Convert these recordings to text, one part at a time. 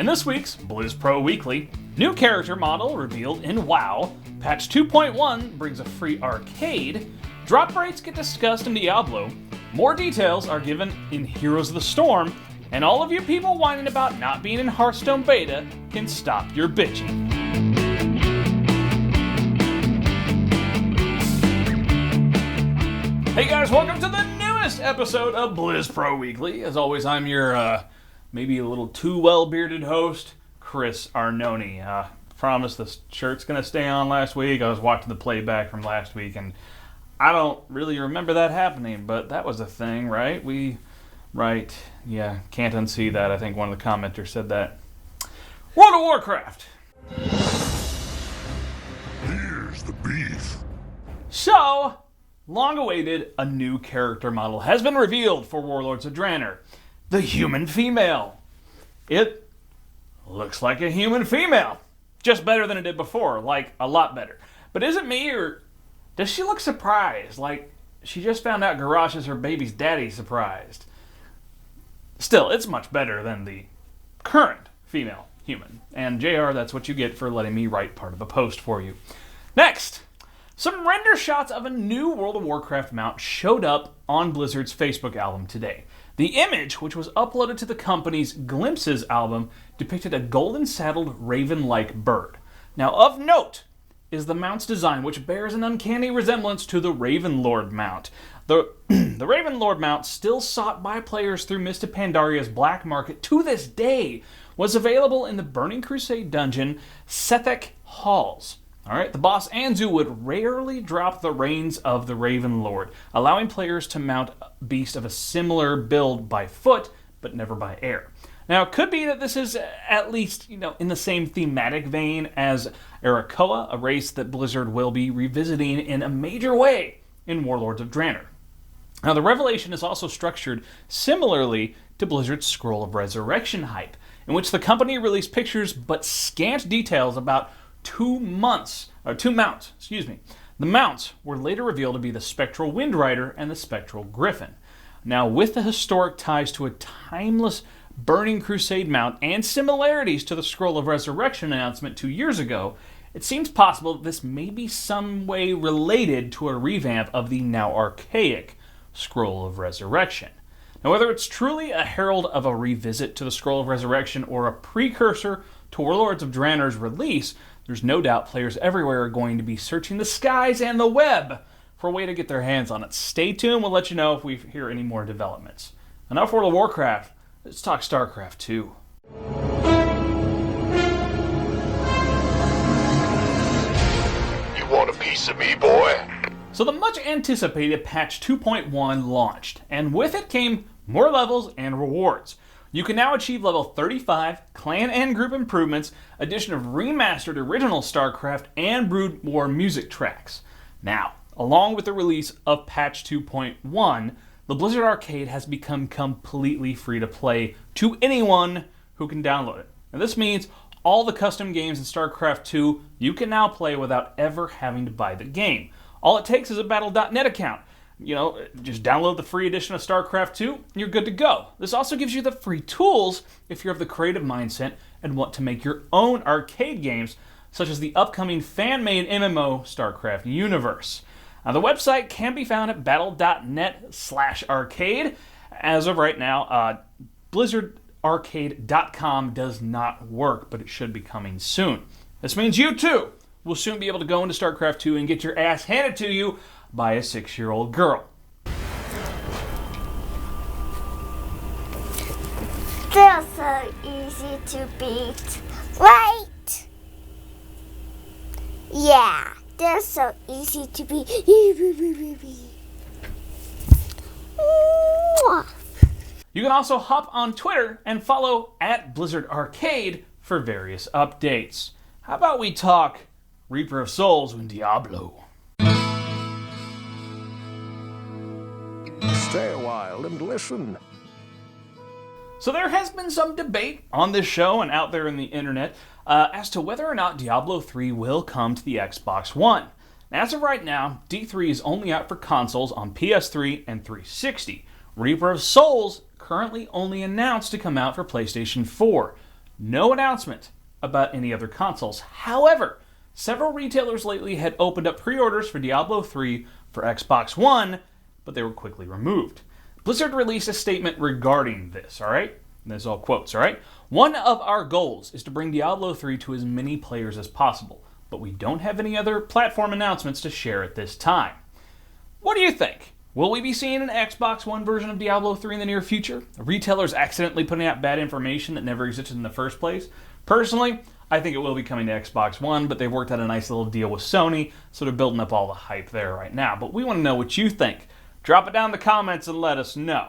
In this week's Blizz Pro Weekly, new character model revealed in WoW, patch 2.1 brings a free arcade, drop rates get discussed in Diablo, more details are given in Heroes of the Storm, and all of you people whining about not being in Hearthstone beta can stop your bitching. Hey guys, welcome to the newest episode of Blizz Pro Weekly. As always, I'm your, maybe a little too well-bearded host, Chris Arnone. Promised the shirt's gonna stay on last week. I was watching the playback from last week, and I don't really remember that happening, but that was a thing, right? Right, yeah, can't unsee that. I think one of the commenters said that. World of Warcraft! Here's the beef. So, long awaited, a new character model has been revealed for Warlords of Draenor. The human female. It looks like a human female. Just better than it did before, like a lot better. But is it me, or does she look surprised? Like she just found out Garrosh is her baby's daddy surprised. Still, it's much better than the current female human. And JR, that's what you get for letting me write part of the post for you. Next, some render shots of a new World of Warcraft mount showed up on Blizzard's Facebook album today. The image, which was uploaded to the company's Glimpses album, depicted a golden-saddled raven-like bird. Now, of note is the mount's design, which bears an uncanny resemblance to the Ravenlord mount. The Ravenlord mount, still sought by players through Mist of Pandaria's black market to this day, was available in the Burning Crusade dungeon Sethek Halls. Alright, the boss Anzu would rarely drop the reins of the Ravenlord, allowing players to mount a beast of a similar build by foot, but never by air. Now, it could be that this is at least, in the same thematic vein as Arakoa, a race that Blizzard will be revisiting in a major way in Warlords of Draenor. Now, the revelation is also structured similarly to Blizzard's Scroll of Resurrection hype, in which the company released pictures but scant details about two mounts. The mounts were later revealed to be the Spectral Windrider and the Spectral Griffin. Now, with the historic ties to a timeless Burning Crusade mount and similarities to the Scroll of Resurrection announcement 2 years ago, it seems possible that this may be some way related to a revamp of the now archaic Scroll of Resurrection. Now, whether it's truly a herald of a revisit to the Scroll of Resurrection or a precursor to Warlords of Draenor's release, there's no doubt players everywhere are going to be searching the skies and the web for a way to get their hands on it. Stay tuned, we'll let you know if we hear any more developments. Enough World of Warcraft, let's talk Starcraft II. You want a piece of me, boy? So the much anticipated patch 2.1 launched, and with it came more levels and rewards. You can now achieve level 35, clan and group improvements, addition of remastered original StarCraft, and Brood War music tracks. Now, along with the release of patch 2.1, the Blizzard Arcade has become completely free to play to anyone who can download it. And this means all the custom games in StarCraft II you can now play without ever having to buy the game. All it takes is a Battle.net account. Just download the free edition of StarCraft II, and you're good to go. This also gives you the free tools if you're of the creative mindset and want to make your own arcade games, such as the upcoming fan-made MMO StarCraft Universe. Now, the website can be found at battle.net/arcade. As of right now, blizzardarcade.com does not work, but it should be coming soon. This means you, too, will soon be able to go into StarCraft II and get your ass handed to you by a 6-year-old girl. They're so easy to beat, right? Yeah, they're so easy to beat. You can also hop on Twitter and follow @BlizzardArcade for various updates. How about we talk Reaper of Souls in Diablo? Stay a while and listen. So there has been some debate on this show and out there in the internet as to whether or not Diablo III will come to the Xbox One. As of right now, D3 is only out for consoles on PS3 and 360. Reaper of Souls currently only announced to come out for PlayStation 4. No announcement about any other consoles. However, several retailers lately had opened up pre-orders for Diablo III for Xbox One, but they were quickly removed. Blizzard released a statement regarding this, alright? This is all quotes, alright? One of our goals is to bring Diablo III to as many players as possible, but we don't have any other platform announcements to share at this time. What do you think? Will we be seeing an Xbox One version of Diablo 3 in the near future? Retailers accidentally putting out bad information that never existed in the first place? Personally, I think it will be coming to Xbox One, but they've worked out a nice little deal with Sony, so they're building up all the hype there right now. But we want to know what you think. Drop it down in the comments and let us know.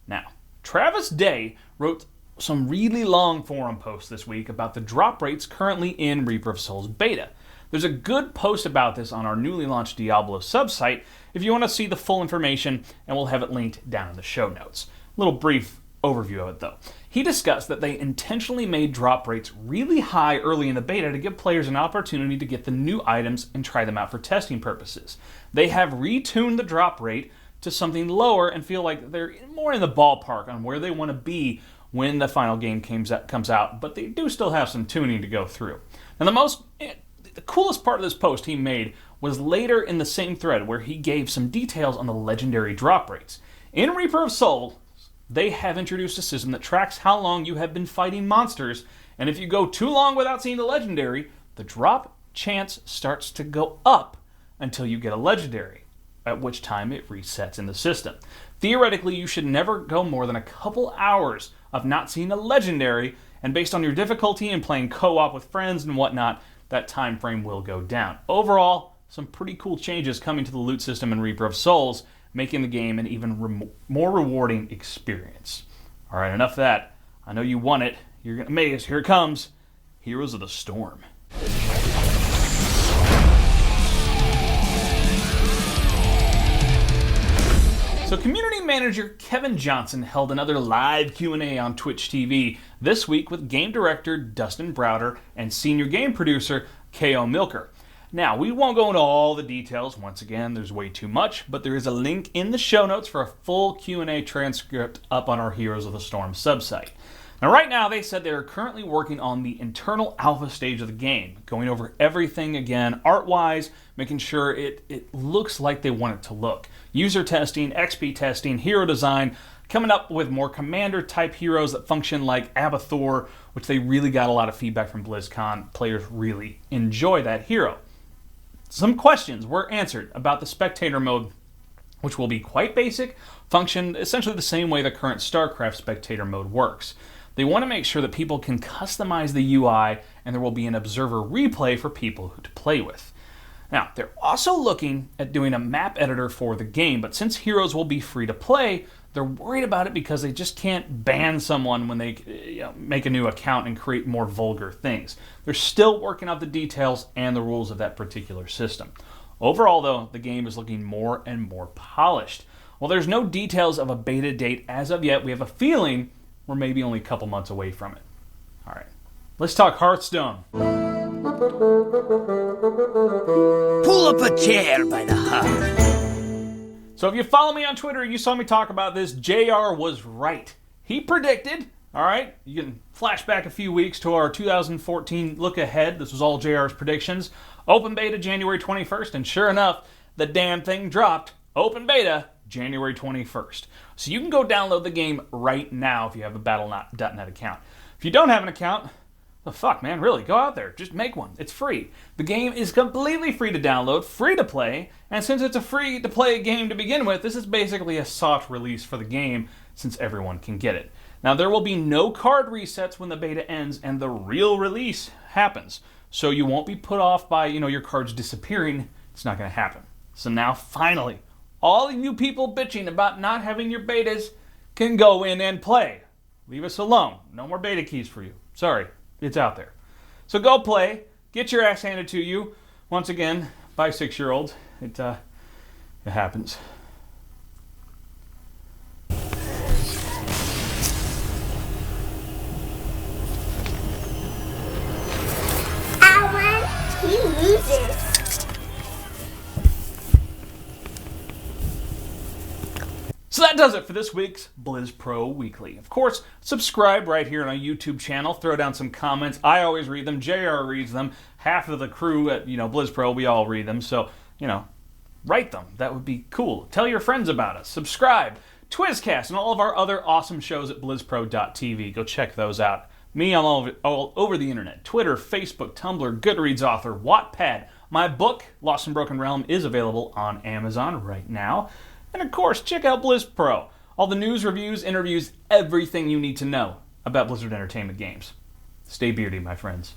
Now, Travis Day wrote some really long forum posts this week about the drop rates currently in Reaper of Souls beta. There's a good post about this on our newly launched Diablo subsite if you want to see the full information, and we'll have it linked down in the show notes. A little brief overview of it though. He discussed that they intentionally made drop rates really high early in the beta to give players an opportunity to get the new items and try them out for testing purposes. They have retuned the drop rate to something lower and feel like they're more in the ballpark on where they want to be when the final game comes out, but they do still have some tuning to go through. Now the coolest part of this post he made was later in the same thread where he gave some details on the legendary drop rates. In Reaper of Souls, they have introduced a system that tracks how long you have been fighting monsters, and if you go too long without seeing the legendary, the drop chance starts to go up until you get a legendary, at which time it resets in the system. Theoretically, you should never go more than a couple hours of not seeing a legendary, and based on your difficulty in playing co-op with friends and whatnot, that time frame will go down. Overall, some pretty cool changes coming to the loot system in Reaper of Souls, making the game an even more rewarding experience. All right, enough of that. I know you want it. You're getting amazed. Here it comes. Heroes of the Storm. So community manager Kevin Johnson held another live Q&A on Twitch TV this week with game director Dustin Browder and senior game producer K.O. Milker. Now, we won't go into all the details. Once again, there's way too much, but there is a link in the show notes for a full Q&A transcript up on our Heroes of the Storm subsite. Now, right now, they said they're currently working on the internal alpha stage of the game, going over everything again, art-wise, making sure it looks like they want it to look. User testing, XP testing, hero design, coming up with more commander-type heroes that function like Abathur, which they really got a lot of feedback from BlizzCon. Players really enjoy that hero. Some questions were answered about the spectator mode, which will be quite basic, function essentially the same way the current Starcraft spectator mode works. They want to make sure that people can customize the UI, and there will be an observer replay for people to play with. Now, they're also looking at doing a map editor for the game, but since heroes will be free to play, they're worried about it because they just can't ban someone when they make a new account and create more vulgar things. They're still working out the details and the rules of that particular system. Overall, though, the game is looking more and more polished. While there's no details of a beta date as of yet, we have a feeling we're maybe only a couple months away from it. All right, let's talk Hearthstone. Pull up a chair by the heart. So if you follow me on Twitter, you saw me talk about this. JR was right. He predicted, all right, you can flash back a few weeks to our 2014 look ahead. This was all JR's predictions. Open beta January 21st, and sure enough, the damn thing dropped. Open beta January 21st. So you can go download the game right now if you have a Battle.net account. If you don't have an account, the fuck, man, really, go out there. Just make one. It's free. The game is completely free to download, free to play, and since it's a free-to-play game to begin with, this is basically a soft release for the game since everyone can get it. Now, there will be no card resets when the beta ends and the real release happens, so you won't be put off by, your cards disappearing. It's not going to happen. So now, finally, all of you people bitching about not having your betas can go in and play. Leave us alone. No more beta keys for you. Sorry. It's out there. So go play. Get your ass handed to you. Once again, by 6-year-olds. It happens. He loses. So that does it for this week's Blizz Pro Weekly. Of course, subscribe right here on our YouTube channel. Throw down some comments. I always read them. JR reads them. Half of the crew at, Blizz Pro, we all read them. So, write them. That would be cool. Tell your friends about us. Subscribe. Twizcast and all of our other awesome shows at blizzpro.tv. Go check those out. Me, I'm all over the internet. Twitter, Facebook, Tumblr, Goodreads author, Wattpad. My book, Lost and Broken Realm, is available on Amazon right now. And of course, check out Blizz Pro. All the news, reviews, interviews, everything you need to know about Blizzard Entertainment games. Stay beardy, my friends.